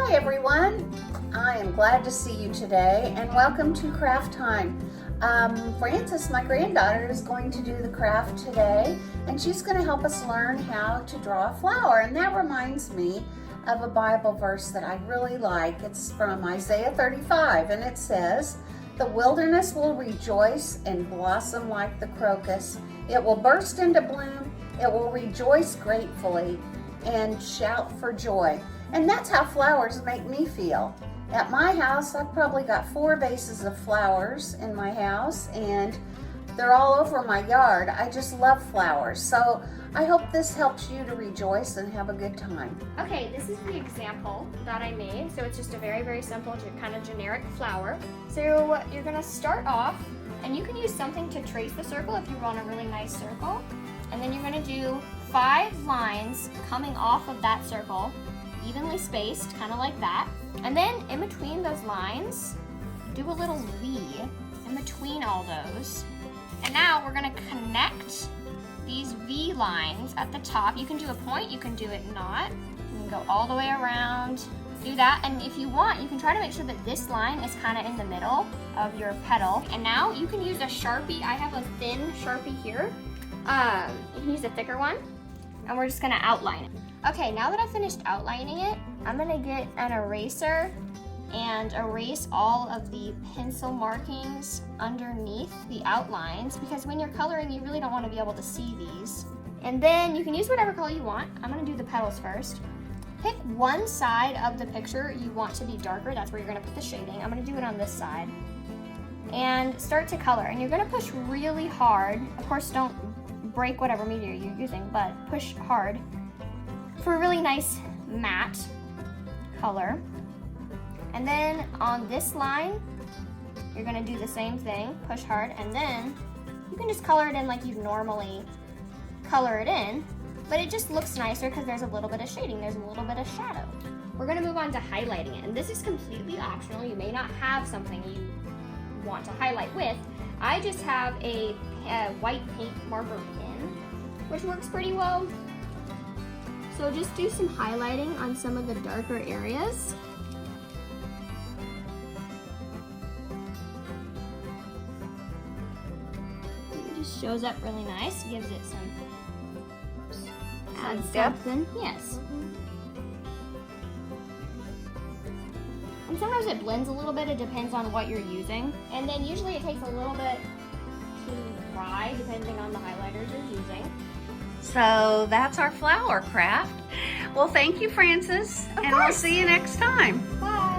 Hi everyone, I am glad to see you today and welcome to Craft Time. Frances, my granddaughter, is going to do the craft today and she's going to help us learn how to draw a flower, and that reminds me of a Bible verse that I really like. It's from Isaiah 35 and it says, "The wilderness will rejoice and blossom like the crocus. It will burst into bloom, it will rejoice gratefully and shout for joy." And that's how flowers make me feel. At my house, I've probably got 4 vases of flowers in my house and they're all over my yard. I just love flowers. So I hope this helps you to rejoice and have a good time. Okay, this is the example that I made. So it's just a very, very simple, kind of generic flower. So you're gonna start off, and you can use something to trace the circle if you want a really nice circle. And then you're gonna do 5 lines coming off of that circle, evenly spaced, kind of like that. And then in between those lines, do a little V in between all those. And now we're gonna connect these V lines at the top. You can do a point, you can do it not. You can go all the way around, do that. And if you want, you can try to make sure that this line is kind of in the middle of your petal. And now you can use a Sharpie. I have a thin Sharpie here. You can use a thicker one, and we're just gonna outline it. Okay, now that I've finished outlining it, I'm gonna get an eraser and erase all of the pencil markings underneath the outlines, because when you're coloring, you really don't want to be able to see these. And then you can use whatever color you want. I'm gonna do the petals first. Pick one side of the picture you want to be darker. That's where you're gonna put the shading. I'm gonna do it on this side. And start to color. And you're gonna push really hard. Of course, don't break whatever media you're using, but push hard for a really nice matte color. And then on this line, you're gonna do the same thing, push hard, and then you can just color it in like you'd normally color it in, but it just looks nicer because there's a little bit of shading, there's a little bit of shadow. We're gonna move on to highlighting it, and this is completely optional. You may not have something you want to highlight with. I just have a white paint marker pen, which works pretty well. So just do some highlighting on some of the darker areas. It just shows up really nice, gives it some depth. something. Yes. And sometimes it blends a little bit, it depends on what you're using. And then usually it takes a little bit to dry depending on the highlighters you're using. So that's our flower craft. Well, thank you, Frances, and we'll see you next time. Bye.